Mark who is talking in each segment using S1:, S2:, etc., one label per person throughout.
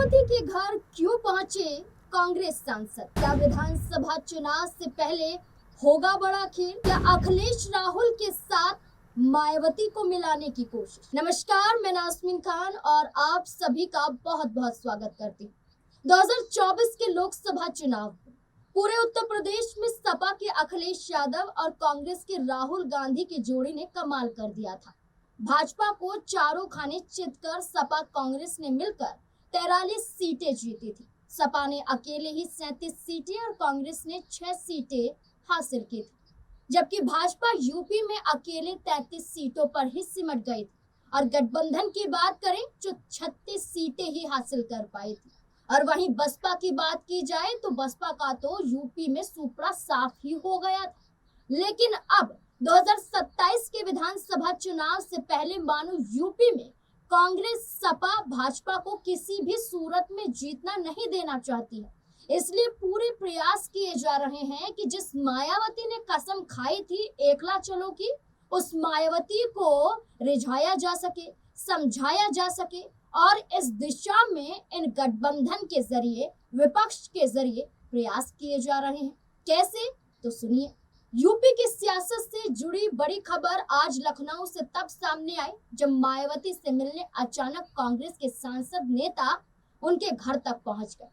S1: मायावती के घर क्यों पहुंचे कांग्रेस सांसद? क्या विधानसभा चुनाव से पहले होगा बड़ा खेल? क्या अखिलेश राहुल के साथ मायावती को मिलाने की कोशिश? नमस्कार, मैं नाज़मीन खान और आप सभी का बहुत बहुत स्वागत करती हूँ। 2024 के लोकसभा चुनाव पूरे उत्तर प्रदेश में सपा के अखिलेश यादव और कांग्रेस के राहुल गांधी की जोड़ी ने कमाल कर दिया था। भाजपा को चारों खाने चितकर सपा कांग्रेस ने मिलकर 43 सीटें जीती थी। सपा ने अकेले ही 37 सीटें और कांग्रेस ने 6 सीटें हासिल की थी, जबकि भाजपा यूपी में अकेले 33 सीटों पर ही सिमट गई थी और गठबंधन की बात करें जो 36 सीटें ही हासिल कर पाई थी। और वहीं बसपा की बात की जाए तो बसपा का तो यूपी में सुपड़ा साफ ही हो गया था। लेकिन अब 2027 के विधानसभा चुनाव से पहले मानो यूपी में कांग्रेस सपा भाजपा को किसी भी सूरत में जीतना नहीं देना चाहती है। इसलिए पूरे प्रयास किए जा रहे हैं कि जिस मायावती ने कसम खाई थी एकला चलो की, उस मायावती को रिझाया जा सके, समझाया जा सके और इस दिशा में इन गठबंधन के जरिए, विपक्ष के जरिए प्रयास किए जा रहे हैं। कैसे? तो सुनिए। यूपी की सियासत से जुड़ी बड़ी खबर आज लखनऊ से तब सामने आई जब मायावती से मिलने अचानक कांग्रेस के सांसद नेता उनके घर तक पहुंच गए।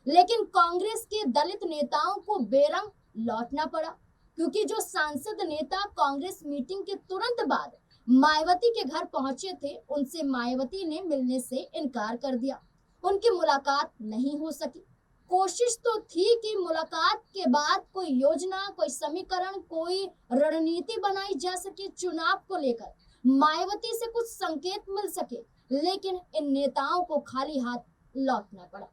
S1: लेकिन कांग्रेस के दलित नेताओं को बेरंग लौटना पड़ा, क्योंकि जो सांसद नेता कांग्रेस मीटिंग के तुरंत बाद मायावती के घर पहुंचे थे, उनसे मायावती ने मिलने से इनकार कर दिया। उनकी मुलाकात नहीं हो सकी। कोशिश तो थी कि मुलाकात के बाद कोई योजना, कोई समीकरण, कोई रणनीति बनाई जा सके चुनाव को लेकर, मायावती से कुछ संकेत मिल सके, लेकिन इन नेताओं को खाली हाथ लौटना पड़ा।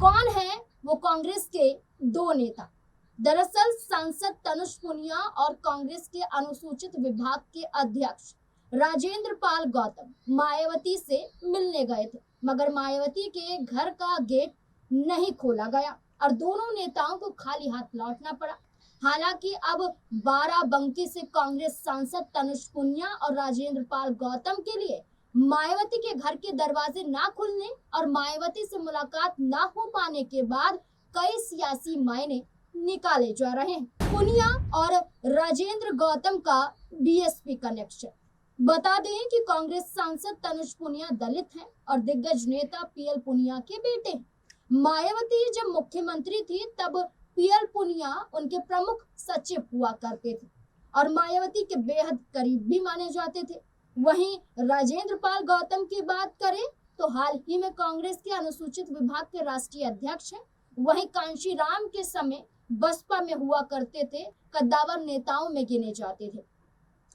S1: कौन है वो कांग्रेस के दो नेता? दरअसल सांसद तनुज पुनिया और कांग्रेस के अनुसूचित विभाग के अध्यक्ष राजेंद्र पाल गौतम मायावती से मिलने गए थे, मगर मायावती के घर का गेट नहीं खोला गया और दोनों नेताओं को खाली हाथ लौटना पड़ा। हालांकि अब बाराबंकी से कांग्रेस सांसद तनुज पुनिया और राजेंद्र पाल गौतम के लिए मायावती के घर के दरवाजे ना खुलने और मायावती से मुलाकात ना हो पाने के बाद कई सियासी मायने निकाले जा रहे हैं। पुनिया और राजेंद्र गौतम का बीएसपी कनेक्शन। बता दें कि कांग्रेस सांसद तनुज पुनिया दलित हैं और दिग्गज नेता पीएल पुनिया के बेटे हैं। मायावती जब मुख्यमंत्री थी तब पीएल पुनिया उनके प्रमुख सचिव हुआ करते थे और मायावती के बेहद करीब भी माने जाते थे। वहीं राजेंद्र पाल गौतम की बात करें तो हाल ही में कांग्रेस के अनुसूचित विभाग के राष्ट्रीय अध्यक्ष हैं। वहीं कांशीराम के समय बसपा में हुआ करते थे, कद्दावर नेताओं में गिने जाते थे।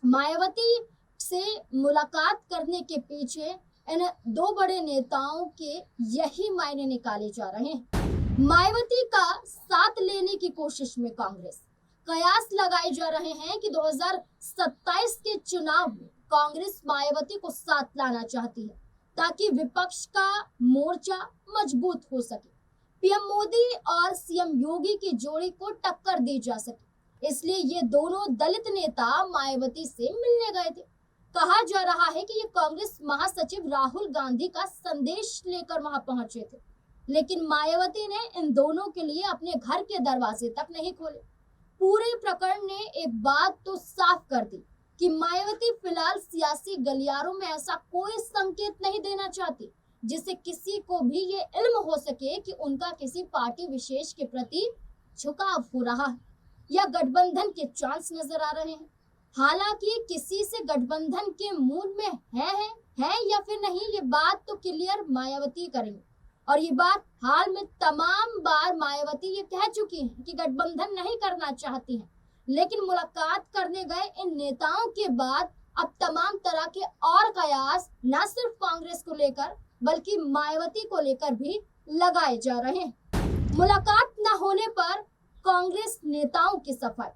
S1: मायावती से मुलाकात करने के पीछे इन दो बड़े नेताओं के यही मायने निकाले जा रहे हैं। मायावती का साथ लेने की कोशिश में कांग्रेस, कयास लगाए जा रहे हैं कि 2027 के चुनाव में कांग्रेस मायावती को साथ लाना चाहती है ताकि विपक्ष का मोर्चा मजबूत हो सके, पीएम मोदी और सीएम योगी की जोड़ी को टक्कर दी जा सके। इसलिए ये दोनों दलित नेता मायावती से मिलने गए थे। कहा जा रहा है कि ये कांग्रेस महासचिव राहुल गांधी का संदेश लेकर वहां पहुंचे थे, लेकिन मायावती ने इन दोनों के लिए अपने घर के दरवाजे तक नहीं खोले। पूरे प्रकरण ने एक बात तो साफ कर दी कि मायावती फिलहाल सियासी गलियारों में ऐसा कोई संकेत नहीं देना चाहती जिससे किसी को भी ये इल्म हो सके कि उनका किसी पार्टी विशेष के प्रति झुकाव हो रहा है या गठबंधन के चांस नजर आ रहे हैं। हालांकि किसी से गठबंधन के मूड में है या फिर नहीं, ये बात तो क्लियर मायावती करेंगे। और ये बात हाल में तमाम बार मायावती ये कह चुकी हैं कि गठबंधन नहीं करना चाहती हैं, लेकिन मुलाकात करने गए इन नेताओं के बाद अब तमाम तरह के और कयास न सिर्फ कांग्रेस को लेकर बल्कि मायावती को लेकर भी लगाए जा रहे हैं। मुलाकात न होने पर कांग्रेस नेताओं की सफाई।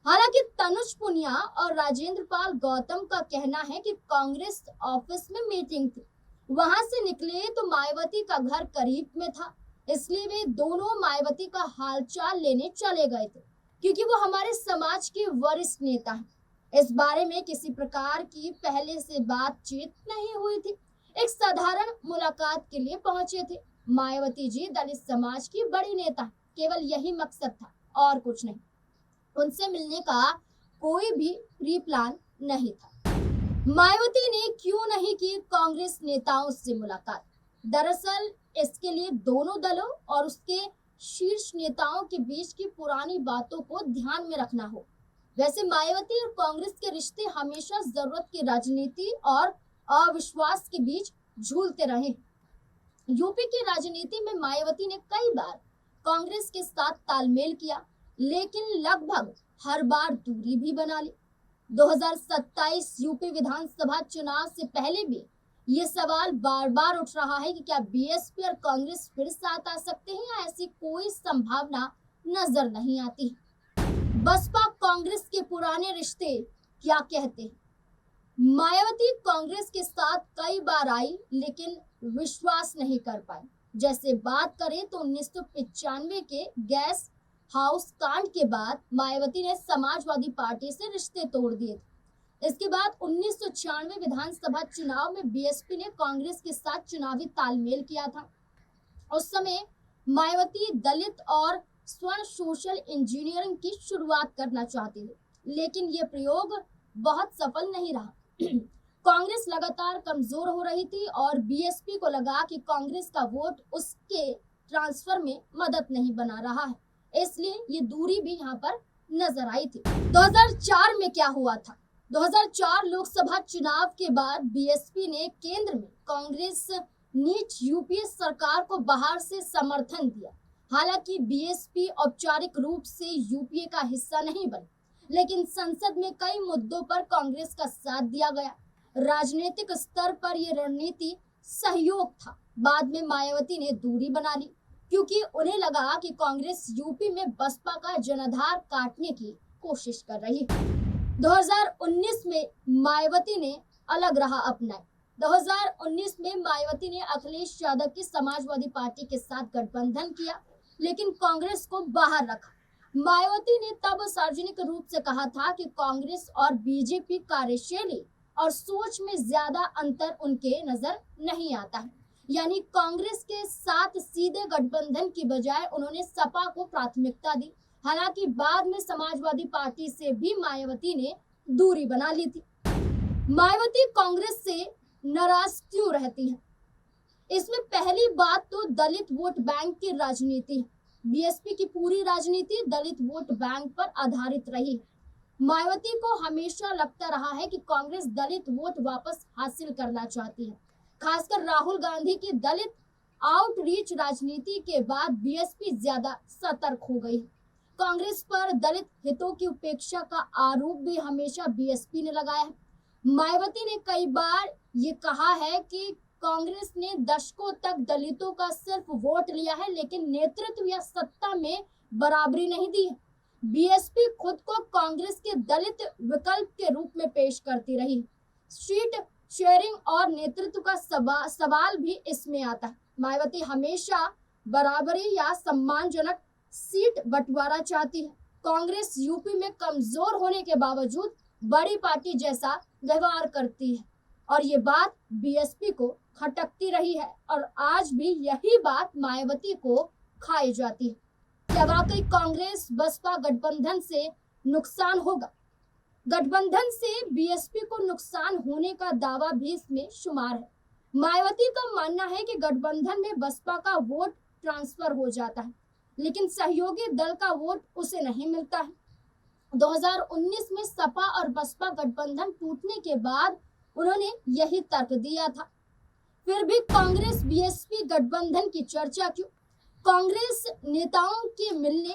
S1: हालांकि तनुज पुनिया और राजेंद्र पाल गौतम का कहना है कि कांग्रेस ऑफिस में मीटिंग थी, वहां से निकले तो मायावती का घर करीब में था, इसलिए वे दोनों मायावती का हालचाल लेने चले गए थे, क्योंकि वो हमारे समाज के वरिष्ठ नेता हैं। इस बारे में किसी प्रकार की पहले से बातचीत नहीं हुई थी। एक साधारण मुलाकात के लिए पहुंचे थे। मायावती जी दलित समाज की बड़ी नेता, केवल यही मकसद था और कुछ नहीं। उनसे मिलने का कोई भी प्री प्लान नहीं था। मायावती ने क्यों नहीं की कांग्रेस नेताओं से मुलाकात? दरअसल इसके लिए दोनों दलों और उसके शीर्ष नेताओं के बीच की पुरानी बातों को ध्यान में रखना हो। वैसे मायावती और कांग्रेस के रिश्ते हमेशा जरूरत की राजनीति और अविश्वास के बीच झूलते रहे। यूपी की राजनीति में मायावती ने कई बार कांग्रेस के साथ तालमेल किया, लेकिन लगभग हर बार दूरी भी बना ली। 2027 यूपी विधानसभा चुनाव से पहले भी ये सवाल बार बार उठ रहा है कि क्या बीएसपी और कांग्रेस फिर साथ आ सकते हैं या ऐसी कोई संभावना नजर नहीं आती। बसपा कांग्रेस के पुराने रिश्ते क्या कहते हैं? मायावती कांग्रेस के साथ कई बार आई, लेकिन विश्वास नहीं कर पाई। जैसे बात करें तो 1995 के गैस हाउस कांड के बाद मायावती ने समाजवादी पार्टी से रिश्ते तोड़ दिए थे। इसके बाद 1996 विधानसभा चुनाव में बीएसपी ने कांग्रेस के साथ चुनावी तालमेल किया था। उस समय मायावती दलित और स्वर्ण सोशल इंजीनियरिंग की शुरुआत करना चाहती थी, लेकिन ये प्रयोग बहुत सफल नहीं रहा। कांग्रेस लगातार कमजोर हो रही थी और बीएसपी को लगा कि कांग्रेस का वोट उसके ट्रांसफर में मदद नहीं बना रहा है, इसलिए ये दूरी भी यहाँ पर नजर आई थी। 2004 में क्या हुआ था? 2004 लोकसभा चुनाव के बाद बीएसपी ने केंद्र में कांग्रेस नीच यूपीए सरकार को बाहर से समर्थन दिया। हालांकि बीएसपी औपचारिक रूप से यूपीए का हिस्सा नहीं बनी, लेकिन संसद में कई मुद्दों पर कांग्रेस का साथ दिया गया। राजनीतिक स्तर पर यह रणनीति सहयोग था। बाद में मायावती ने दूरी बना ली, क्योंकि उन्हें लगा कि कांग्रेस यूपी में बसपा का जनाधार काटने की कोशिश कर रही है। 2019 में मायावती ने अलग राह अपनाई। 2019 में मायावती ने अखिलेश यादव की समाजवादी पार्टी के साथ गठबंधन किया, लेकिन कांग्रेस को बाहर रखा। मायावती ने तब सार्वजनिक रूप से कहा था कि कांग्रेस और बीजेपी कार्यशैली और सोच में ज्यादा अंतर उनके नजर नहीं आता है। यानी कांग्रेस के साथ सीधे गठबंधन की बजाय उन्होंने सपा को प्राथमिकता दी। हालांकि बाद में समाजवादी पार्टी से भी मायावती ने दूरी बना ली थी। मायावती कांग्रेस से नाराज क्यों रहती हैं? इसमें पहली बात तो दलित वोट बैंक की राजनीति है। बीएसपी की पूरी राजनीति दलित वोट बैंक पर आधारित रही है। मायावती को हमेशा लगता रहा है कि कांग्रेस दलित वोट वापस हासिल करना चाहती है। खासकर राहुल गांधी की दलित आउटरीच राजनीति के बाद बीएसपी ज्यादा सतर्क हो गई है। कांग्रेस पर दलित हितों की उपेक्षा का आरोप भी हमेशा बीएसपी ने लगाया है। मायावती ने कई बार ये कहा है कि कांग्रेस ने दशकों तक दलितों का सिर्फ वोट लिया है, लेकिन नेतृत्व या सत्ता में बराबरी नहीं दी है। बीएसपी खुद को कांग्रेस के दलित विकल्प के रूप में पेश करती रही। सीट शेयरिंग और नेतृत्व का सवाल भी इसमें आता है। मायावती हमेशा बराबरी या सम्मानजनक सीट बंटवारा चाहती है। कांग्रेस यूपी में कमजोर होने के बावजूद बड़ी पार्टी जैसा व्यवहार करती है और ये बात बीएसपी को खटकती रही है और आज भी यही बात मायावती को खाई जाती है। क्या वाकई कांग्रेस बसपा गठबंधन से नुकसान होगा? गठबंधन से बीएसपी को नुकसान होने का दावा भी इसमें शुमार है। मायावती का मानना है कि गठबंधन में बसपा का वोट ट्रांसफर हो जाता है, लेकिन सहयोगी दल का वोट उसे नहीं मिलता है। 2019 में सपा और बसपा गठबंधन टूटने के बाद उन्होंने यही तर्क दिया था। फिर भी कांग्रेस बीएसपी गठबंधन की चर्चा क्यों? कांग्रेस नेताओं के मिलने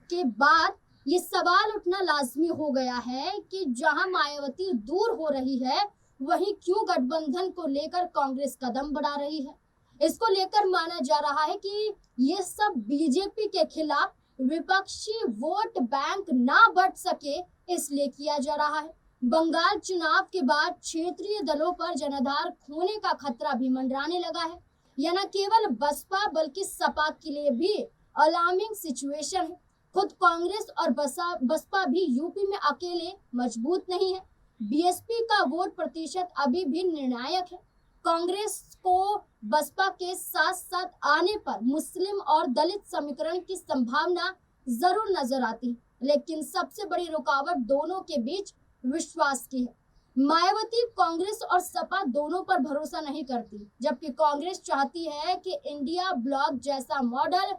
S1: के बाद ये सवाल उठना लाजमी हो गया है कि जहां मायावती दूर हो रही है, वहीं क्यों गठबंधन को लेकर कांग्रेस कदम बढ़ा रही है। इसको लेकर माना जा रहा है कि ये सब बीजेपी के खिलाफ विपक्षी वोट बैंक ना बढ़ सके इसलिए किया जा रहा है। बंगाल चुनाव के बाद क्षेत्रीय दलों पर जनाधार खोने का खतरा भी मंडराने लगा है। यह न केवल बसपा बल्कि सपा के लिए भी अलार्मिंग सिचुएशन है। खुद कांग्रेस और बसपा भी यूपी में अकेले मजबूत नहीं है। बीएसपी का वोट प्रतिशत अभी भी निर्णायक है। कांग्रेस को बसपा के साथ साथ आने पर मुस्लिम और दलित समीकरण की संभावना जरूर नजर आती है, लेकिन सबसे बड़ी रुकावट दोनों के बीच विश्वास की है। मायावती कांग्रेस और सपा दोनों पर भरोसा नहीं करती, जबकि कांग्रेस चाहती है कि इंडिया ब्लॉक जैसा मॉडल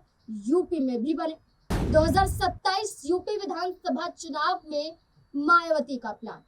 S1: यूपी में भी बने। 2027 यूपी विधानसभा चुनाव में मायावती का प्लान।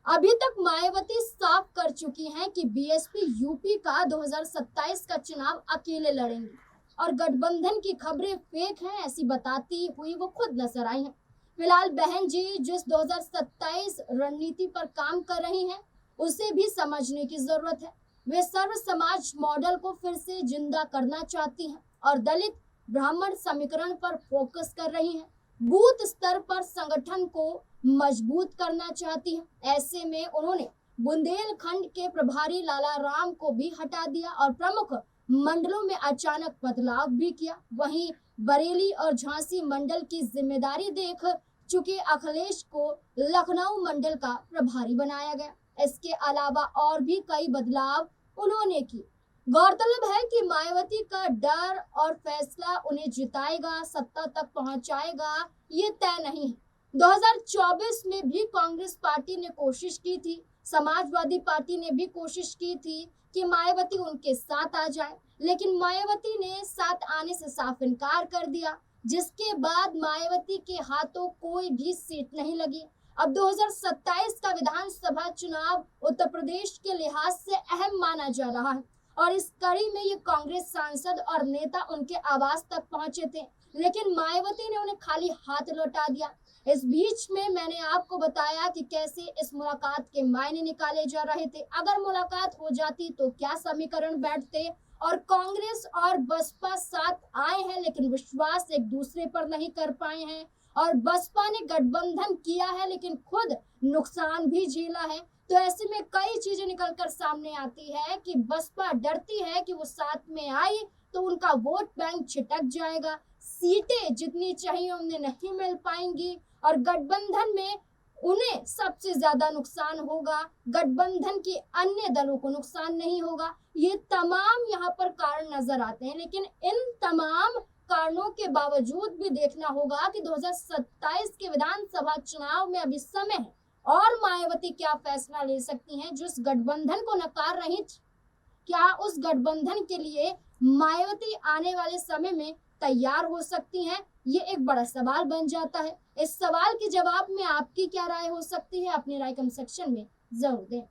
S1: अभी तक मायावती साफ कर चुकी हैं कि बीएसपी यूपी का 2027 का चुनाव अकेले लड़ेंगी और गठबंधन की खबरें फेक हैं ऐसी बताती हुई वो खुद नजर आई हैं। फिलहाल बहन जी जिस 2027 रणनीति पर काम कर रही हैं उसे भी समझने की जरूरत है। वे सर्व समाज मॉडल को फिर से जिंदा करना चाहती हैं और दलित ब्राह्मण समीकरण पर फोकस कर रही हैं। बूथ स्तर पर संगठन को मजबूत करना चाहती है। ऐसे में उन्होंने बुंदेलखंड के प्रभारी लाला राम को भी हटा दिया और प्रमुख मंडलों में अचानक बदलाव भी किया। वहीं बरेली और झांसी मंडल की जिम्मेदारी देख चुके अखिलेश को लखनऊ मंडल का प्रभारी बनाया गया। इसके अलावा और भी कई बदलाव उन्होंने किए। गौरतलब है कि मायावती का डर और फैसला उन्हें जिताएगा, सत्ता तक पहुंचाएगा, ये तय नहीं है। 2024 में भी कांग्रेस पार्टी ने कोशिश की थी, समाजवादी पार्टी ने भी कोशिश की थी कि मायावती उनके साथ आ जाए, लेकिन मायावती ने साथ आने से साफ इनकार कर दिया, जिसके बाद मायावती के हाथों कोई भी सीट नहीं लगी। अब 2027 का विधानसभा चुनाव उत्तर प्रदेश के लिहाज से अहम माना जा रहा है और इस कड़ी में ये कांग्रेस सांसद और नेता उनके आवास तक पहुंचे थे, लेकिन मायावती ने उन्हें खाली हाथ लौटा दिया। इस बीच में मैंने आपको बताया कि कैसे इस मुलाकात के मायने निकाले जा रहे थे। अगर मुलाकात हो जाती तो क्या समीकरण बैठते, और कांग्रेस और बसपा साथ आए हैं लेकिन विश्वास एक दूसरे पर नहीं कर पाए हैं, और बसपा ने गठबंधन किया है लेकिन खुद नुकसान भी झेला है। तो ऐसे में कई चीजें निकलकर सामने आती है कि बसपा डरती है कि वो साथ में आई तो उनका वोट बैंक छिटक जाएगा, सीटें जितनी चाहिए उन्हें नहीं मिल पाएंगी और गठबंधन में उन्हें सबसे ज्यादा नुकसान होगा, गठबंधन के अन्य दलों को नुकसान नहीं होगा। ये तमाम यहाँ पर कारण नजर आते हैं, लेकिन इन तमाम कारणों के बावजूद भी देखना होगा कि 2027 के विधानसभा चुनाव में अभी समय है और मायावती क्या फैसला ले सकती हैं। जिस गठबंधन को नकार रही थी, क्या उस गठबंधन के लिए मायावती आने वाले समय में तैयार हो सकती हैं, ये एक बड़ा सवाल बन जाता है। इस सवाल के जवाब में आपकी क्या राय हो सकती है, अपनी राय कमेंट सेक्शन में जरूर दें।